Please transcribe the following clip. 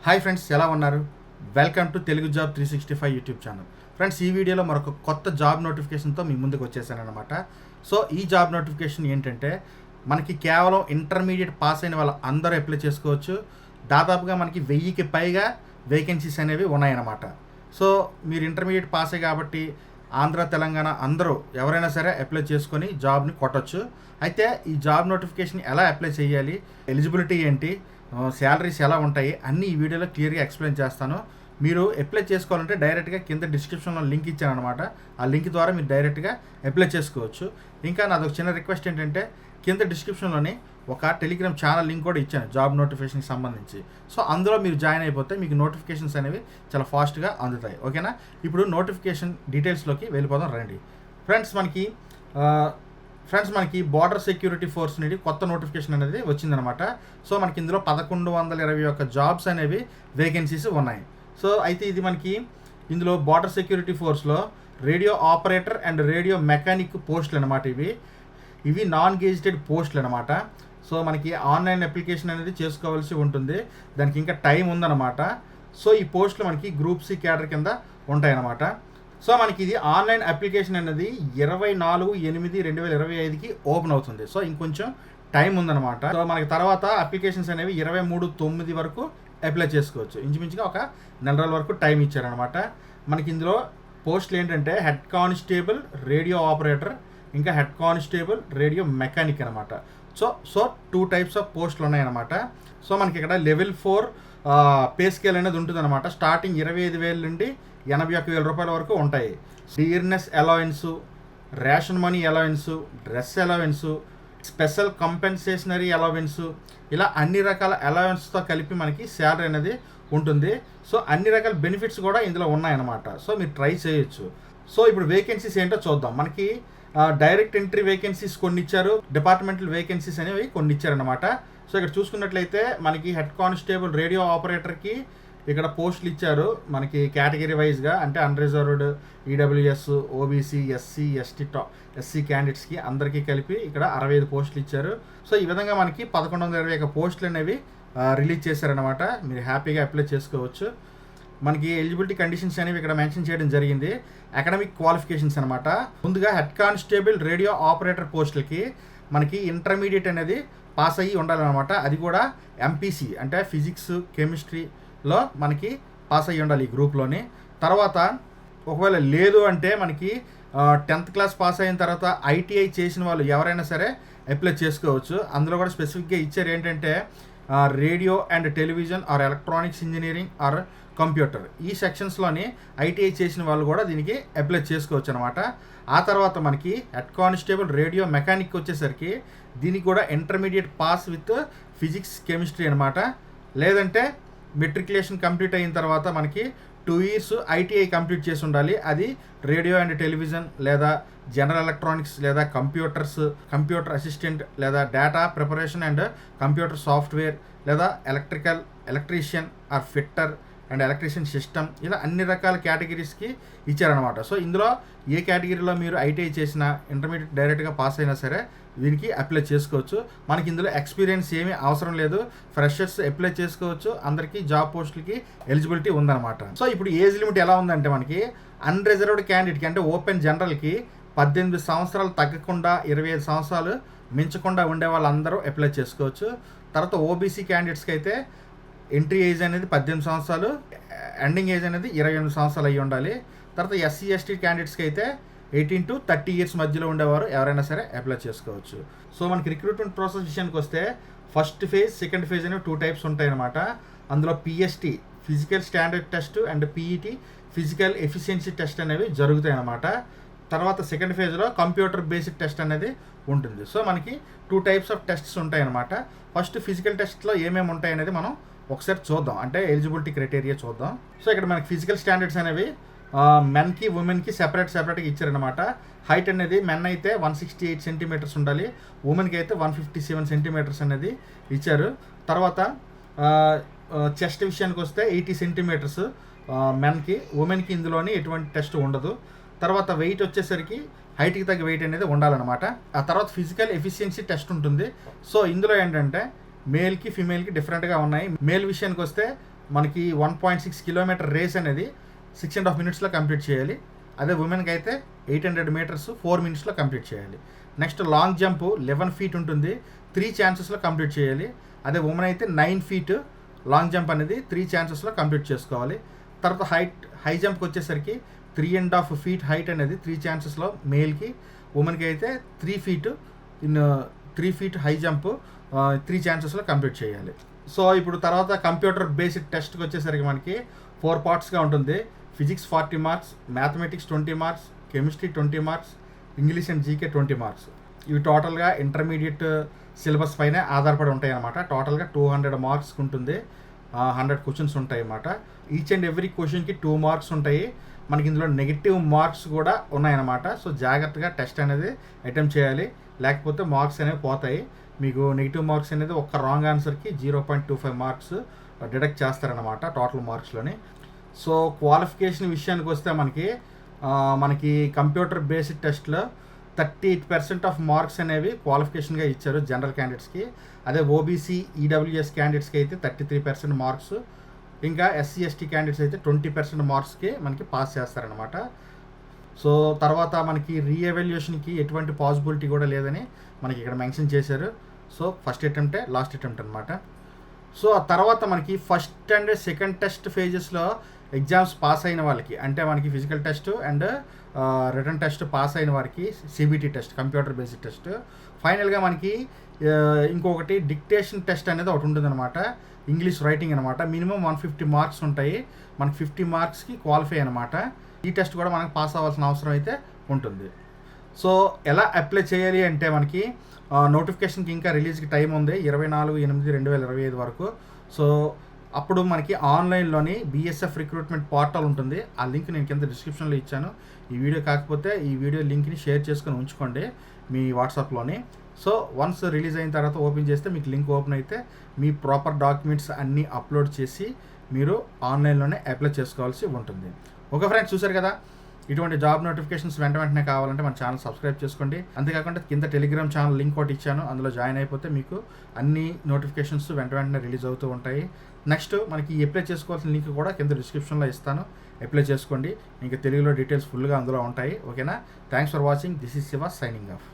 Hi friends, ఎలా ఉన్నారు? Welcome to Telugu job 365 YouTube channel. Friends, ఈ వీడియోలో మరొక కొత్త జాబ్ నోటిఫికేషన్తో మీ ముందుకు వచ్చేసానమాట. సో ఈ జాబ్ నోటిఫికేషన్ ఏంటంటే, మనకి కేవలం ఇంటర్మీడియట్ పాస్ అయిన వాళ్ళు అందరూ అప్లై చేసుకోవచ్చు. దాదాపుగా మనకి 1000కి పైగా వేకెన్సీస్ అనేవి ఉన్నాయన్నమాట. సో మీరు ఇంటర్మీడియట్ పాసే కాబట్టి ఆంధ్ర, తెలంగాణ అందరూ ఎవరైనా సరే అప్లై చేసుకొని జాబ్ని కొట్టచ్చు. అయితే ఈ జాబ్ నోటిఫికేషన్ ఎలా అప్లై చేయాలి, ఎలిజిబిలిటీ ఏంటి, శాలరీస్ ఎలా ఉంటాయి అన్నీ ఈ వీడియోలో క్లియర్గా ఎక్స్ప్లెయిన్ చేస్తాను. మీరు అప్లై చేసుకోవాలంటే డైరెక్ట్గా కింద డిస్క్రిప్షన్లో లింక్ ఇచ్చాను అనమాట. ఆ లింక్ ద్వారా మీరు డైరెక్ట్గా అప్లై చేసుకోవచ్చు. ఇంకా నాదొక చిన్న రిక్వెస్ట్ ఏంటంటే, కింద డిస్క్రిప్షన్లోని ఒక టెలిగ్రామ్ ఛానల్ లింక్ కూడా ఇచ్చాను జాబ్ నోటిఫికేషన్కి సంబంధించి. సో అందులో మీరు జాయిన్ అయిపోతే మీకు నోటిఫికేషన్స్ అనేవి చాలా ఫాస్ట్గా అందుతాయి. ఓకేనా? ఇప్పుడు నోటిఫికేషన్ డీటెయిల్స్లోకి వెళ్ళిపోదాం రండి. ఫ్రెండ్స్ మనకి బార్డర్ సెక్యూరిటీ ఫోర్స్ నుండి కొత్త నోటిఫికేషన్ అనేది వచ్చిందనమాట. సో మనకి ఇందులో 1121 జాబ్స్ అనేవి వేకెన్సీస్ ఉన్నాయి. సో అయితే ఇది మనకి ఇందులో బార్డర్ సెక్యూరిటీ ఫోర్స్లో radio operator and radio mechanic పోస్టులు అనమాట. ఇవి నాన్ గెజిటెడ్ పోస్టులు అనమాట. సో మనకి ఆన్లైన్ అప్లికేషన్ అనేది చేసుకోవాల్సి ఉంటుంది. దానికి ఇంకా టైం ఉందన్నమాట. సో ఈ పోస్టులు మనకి గ్రూప్ సి క్యాడర్ కింద ఉంటాయన్నమాట. సో మనకి ఇది ఆన్లైన్ అప్లికేషన్ అనేది 24/8/2025కి ఓపెన్ అవుతుంది. సో ఇంకొంచెం టైం ఉందన్నమాట. సో మనకి తర్వాత అప్లికేషన్స్ అనేవి 23/9 వరకు అప్లై చేసుకోవచ్చు. ఇంచుమించుగా ఒక నెల రోజుల వరకు టైం ఇచ్చారనమాట. మనకి ఇందులో పోస్టులు ఏంటంటే హెడ్ కానిస్టేబుల్ రేడియో ఆపరేటర్, ఇంకా హెడ్ కానిస్టేబుల్ రేడియో మెకానిక్ అనమాట. సో 2 టైప్స్ ఆఫ్ పోస్టులు ఉన్నాయన్నమాట. సో మనకి ఇక్కడ లెవెల్ 4 పే స్కేల్ అనేది ఉంటుంది అనమాట. స్టార్టింగ్ 25,000 నుండి 81,000 రూపాయల వరకు ఉంటాయి. Dearness allowance, ration money allowance, dress allowance, special compensatory allowance, ఇలా అన్ని రకాల అలవెన్స్తో కలిపి మనకి శాలరీ అనేది ఉంటుంది. సో అన్ని రకాల బెనిఫిట్స్ కూడా ఇందులో ఉన్నాయన్నమాట. సో మీరు ట్రై చేయొచ్చు. సో ఇప్పుడు వేకెన్సీస్ ఏంటో చూద్దాం. మనకి డైరెక్ట్ ఎంట్రీ వేకెన్సీస్ కొన్ని ఇచ్చారు, డిపార్ట్మెంటల్ వేకెన్సీస్ అనేవి కొన్ని ఇచ్చారనమాట. సో ఇక్కడ చూసుకున్నట్లయితే మనకి హెడ్ కానిస్టేబుల్ రేడియో ఆపరేటర్కి ఇక్కడ పోస్టులు ఇచ్చారు మనకి కేటగిరీ వైజ్గా. అంటే unreserved, EWS, OBC, SC, SC క్యాండిడేట్స్కి అందరికీ కలిపి ఇక్కడ 65 పోస్టులు ఇచ్చారు. సో ఈ విధంగా మనకి 1121 పోస్టులు అనేవి రిలీజ్ చేశారనమాట. మీరు హ్యాపీగా అప్లై చేసుకోవచ్చు. మనకి ఎలిజిబిలిటీ కండిషన్స్ అనేవి ఇక్కడ మెన్షన్ చేయడం జరిగింది. అకాడమిక్ క్వాలిఫికేషన్స్ అనమాట. ముందుగా హెడ్ కానిస్టేబుల్ రేడియో ఆపరేటర్ పోస్టులకి మనకి ఇంటర్మీడియట్ అనేది పాస్ అయ్యి ఉండాలన్నమాట. అది కూడా ఎంపీసీ అంటే ఫిజిక్స్, కెమిస్ట్రీలో మనకి పాస్ అయ్యి ఉండాలి ఈ గ్రూప్లోని. తర్వాత ఒకవేళ లేదు అంటే మనకి 10th క్లాస్ పాస్ అయిన తర్వాత ఐటీఐ చేసిన వాళ్ళు ఎవరైనా సరే అప్లై చేసుకోవచ్చు. అందులో కూడా స్పెసిఫిక్గా ఇచ్చారు ఏంటంటే radio and television or electronics engineering or computer, ఈ సెక్షన్స్లోని ఐటీఐ చేసిన వాళ్ళు కూడా దీనికి అప్లై చేసుకోవచ్చు అనమాట. ఆ తర్వాత మనకి హెడ్ కానిస్టేబుల్ రేడియో మెకానిక్ వచ్చేసరికి దీనికి కూడా intermediate pass with physics, chemistry అనమాట. లేదంటే మెట్రికులేషన్ కంప్లీట్ అయిన తర్వాత మనకి 2 years ఐటీఐ కంప్లీట్ చేసి ఉండాలి. అది రేడియో అండ్ టెలివిజన్ లేదా జనరల్ ఎలక్ట్రానిక్స్ లేదా కంప్యూటర్ అసిస్టెంట్ లేదా data preparation and computer software లేదా electrician or fitter and electrician system, ఇలా అన్ని రకాల కేటగిరీస్కి ఇచ్చారనమాట. సో ఇందులో ఏ కేటగిరీలో మీరు ఐటీఐ చేసినా ఇంటర్మీడియట్ డైరెక్ట్గా పాస్ అయినా సరే దీనికి అప్లై చేసుకోవచ్చు. మనకి ఇందులో ఎక్స్పీరియన్స్ ఏమీ అవసరం లేదు. ఫ్రెషర్స్ అప్లై చేసుకోవచ్చు. అందరికీ జాబ్ పోస్టులకి ఎలిజిబిలిటీ ఉందన్నమాట. సో ఇప్పుడు ఏజ్ లిమిట్ ఎలా ఉందంటే, మనకి అన్రిజర్వ్డ్ క్యాండిడేట్కి అంటే ఓపెన్ జనరల్కి 18 సంవత్సరాలు తగ్గకుండా 25 సంవత్సరాలు మించకుండా ఉండే వాళ్ళందరూ అప్లై చేసుకోవచ్చు. తర్వాత ఓబీసీ క్యాండిడేట్స్కి అయితే ఎంట్రీ ఏజ్ అనేది 18 సంవత్సరాలు, ఎండింగ్ ఏజ్ అనేది 28 సంవత్సరాలు అయ్యి ఉండాలి. తర్వాత ఎస్సీ ఎస్టీ క్యాండిడేట్స్కి అయితే 18 to 30 years మధ్యలో ఉండేవారు ఎవరైనా సరే అప్లై చేసుకోవచ్చు. సో మనకి రిక్రూట్మెంట్ ప్రాసెస్ విషయానికి వస్తే ఫస్ట్ ఫేజ్, సెకండ్ ఫేజ్ అనేవి 2 types ఉంటాయన్నమాట. అందులో PST physical standard test and PET physical efficiency test అనేవి జరుగుతాయి అన్నమాట. తర్వాత సెకండ్ ఫేజ్లో కంప్యూటర్ బేసిక్ టెస్ట్ అనేది ఉంటుంది. సో మనకి 2 types ఆఫ్ టెస్ట్స్ ఉంటాయన్నమాట. ఫస్ట్ ఫిజికల్ టెస్ట్లో ఏమేమి ఉంటాయి అనేది మనం ఒకసారి చూద్దాం. అంటే ఎలిజిబిలిటీ క్రైటీరియా చూద్దాం. సో ఇక్కడ మనకి ఫిజికల్ స్టాండర్డ్స్ అనేవి మెన్కి, ఉమెన్కి సెపరేట్గా ఇచ్చారనమాట. హైట్ అనేది మెన్ అయితే 168 centimeters ఉండాలి, ఉమెన్కి అయితే 157 centimeters అనేది ఇచ్చారు. తర్వాత చెస్ట్ విషయానికి వస్తే 80 centimeters మెన్కి, ఉమెన్కి ఇందులోని ఎటువంటి టెస్ట్ ఉండదు. తర్వాత వెయిట్ వచ్చేసరికి హైట్కి తగ్గ వెయిట్ అనేది ఉండాలన్నమాట. ఆ తర్వాత ఫిజికల్ ఎఫిషియన్సీ టెస్ట్ ఉంటుంది. సో ఇందులో ఏంటంటే మేల్కి, ఫీమేల్కి డిఫరెంట్గా ఉన్నాయి. మేల్ విషయానికి వస్తే మనకి 1.6 కిలోమీటర్ రేస్ అనేది 6.5 మినిట్స్లో కంప్లీట్ చేయాలి. అదే ఉమెన్కి అయితే 800 మీటర్స్ 4 మినిట్స్లో కంప్లీట్ చేయాలి. నెక్స్ట్ లాంగ్ జంప్ 11 ఫీట్ ఉంటుంది, 3 ఛాన్సెస్లో కంప్లీట్ చేయాలి. అదే ఉమెన్ అయితే 9 ఫీట్ లాంగ్ జంప్ అనేది 3 ఛాన్సెస్లో కంప్లీట్ చేసుకోవాలి. తర్వాత హై జంప్కి వచ్చేసరికి 3.5 ఫీట్ హైట్ అనేది 3 ఛాన్సెస్లో మేల్కి, ఉమెన్కి అయితే 3 ఫీట్ 3 ఫీట్ హై జంప్ 3 ఛాన్సెస్లో కంప్లీట్ చేయాలి. సో ఇప్పుడు తర్వాత కంప్యూటర్ బేసిక్ టెస్ట్కి వచ్చేసరికి మనకి 4 పార్ట్స్గా ఉంటుంది. Physics 40 marks, mathematics 20 marks, chemistry 20 marks, English and GK 20 marks. ఇవి టోటల్గా ఇంటర్మీడియట్ సిలబస్ పైన ఆధారపడి ఉంటాయి అన్నమాట. టోటల్గా 200 మార్క్స్ ఉంటుంది, 100 క్వశ్చన్స్ ఉంటాయి అన్నమాట. ఈచ్ అండ్ ఎవ్రీ క్వశ్చన్కి 2 మార్క్స్ ఉంటాయి. మనకి ఇందులో నెగిటివ్ మార్క్స్ కూడా ఉన్నాయన్నమాట. సో జాగ్రత్తగా టెస్ట్ అనేది అటెంప్ట్ చేయాలి, లేకపోతే మార్క్స్ అనేవి పోతాయి. మీకు నెగిటివ్ మార్క్స్ అనేది ఒక్క రాంగ్ ఆన్సర్కి 0.25 మార్క్స్ డిడక్ట్ చేస్తారనమాట టోటల్ మార్క్స్లోని. సో క్వాలిఫికేషన్ విషయానికి వస్తే మనకి కంప్యూటర్ బేసిక్ టెస్ట్లో 38% ఆఫ్ మార్క్స్ అనేవి క్వాలిఫికేషన్గా ఇచ్చారు జనరల్ క్యాండిడేట్స్కి. అదే ఓబీసీ ఈడబ్ల్యూఎస్ క్యాండిడేట్స్కి అయితే 33% మార్క్స్, ఇంకా ఎస్సీ ఎస్టీ క్యాండిడేట్స్ అయితే 20% మార్క్స్కి మనకి పాస్ చేస్తారనమాట. సో తర్వాత మనకి రీఎవాల్యుయేషన్కి ఎటువంటి పాసిబిలిటీ కూడా లేదని మనకి ఇక్కడ మెన్షన్ చేశారు. సో ఫస్ట్ అటెంప్టే లాస్ట్ అటెంప్ట్ అనమాట. సో ఆ తర్వాత మనకి ఫస్ట్ అండ్ సెకండ్ టెస్ట్ ఫేజెస్లో ఎగ్జామ్స్ పాస్ అయిన వాళ్ళకి, అంటే మనకి physical test and written test pass అయిన వారికి CBT test, computer basic test. ఫైనల్గా మనకి ఇంకొకటి డిక్టేషన్ టెస్ట్ అనేది ఒకటి ఉంటుందన్నమాట, ఇంగ్లీష్ రైటింగ్ అనమాట. మినిమం 150 మార్క్స్ ఉంటాయి, మనకి 50 మార్క్స్కి క్వాలిఫై అనమాట. ఈ టెస్ట్ కూడా మనకు పాస్ అవ్వాల్సిన అవసరం అయితే ఉంటుంది. సో ఎలా అప్లై చేయాలి అంటే మనకి నోటిఫికేషన్కి ఇంకా రిలీజ్కి టైం ఉంది, 24/8/2025 వరకు. సో అప్పుడు మనకి ఆన్లైన్లోని BSF రిక్రూట్మెంట్ పోర్టల్ ఉంటుంది, ఆ లింక్ నేను కింద డిస్క్రిప్షన్లో ఇచ్చాను. ఈ వీడియో కాకపోతే ఈ వీడియో లింక్ని షేర్ చేసుకొని ఉంచుకోండి మీ వాట్సాప్లోని. సో వన్స్ రిలీజ్ అయిన తర్వాత ఓపెన్ చేస్తే మీకు లింక్ ఓపెన్ అయితే మీ ప్రాపర్ డాక్యుమెంట్స్ అన్నీ అప్లోడ్ చేసి మీరు ఆన్లైన్లోనే అప్లై చేసుకోవాల్సి ఉంటుంది. ఓకే ఫ్రెండ్స్, చూసారు కదా, ఇటువంటి జాబ్ నోటిఫికేషన్స్ వెంటనే కావాలంటే మన ఛానల్ సబ్స్క్రైబ్ చేసుకోండి. అంతేకాకుండా కింద టెలిగ్రామ్ ఛానల్ లింక్ ఒకటి ఇచ్చాను, అందులో జాయిన్ అయిపోతే మీకు అన్ని నోటిఫికేషన్స్ వెంటనే రిలీజ్ అవుతూ ఉంటాయి. నెక్స్ట్ మనకి అప్లై చేసుకోవాల్సిన లింక్ కూడా కింద డిస్క్రిప్షన్లో ఇస్తాను, అప్లై చేసుకోండి. ఇంకా తెలుగులో డీటెయిల్స్ ఫుల్గా అందులో ఉంటాయి. ఓకేనా, thanks for watching. This is Shiva signing off.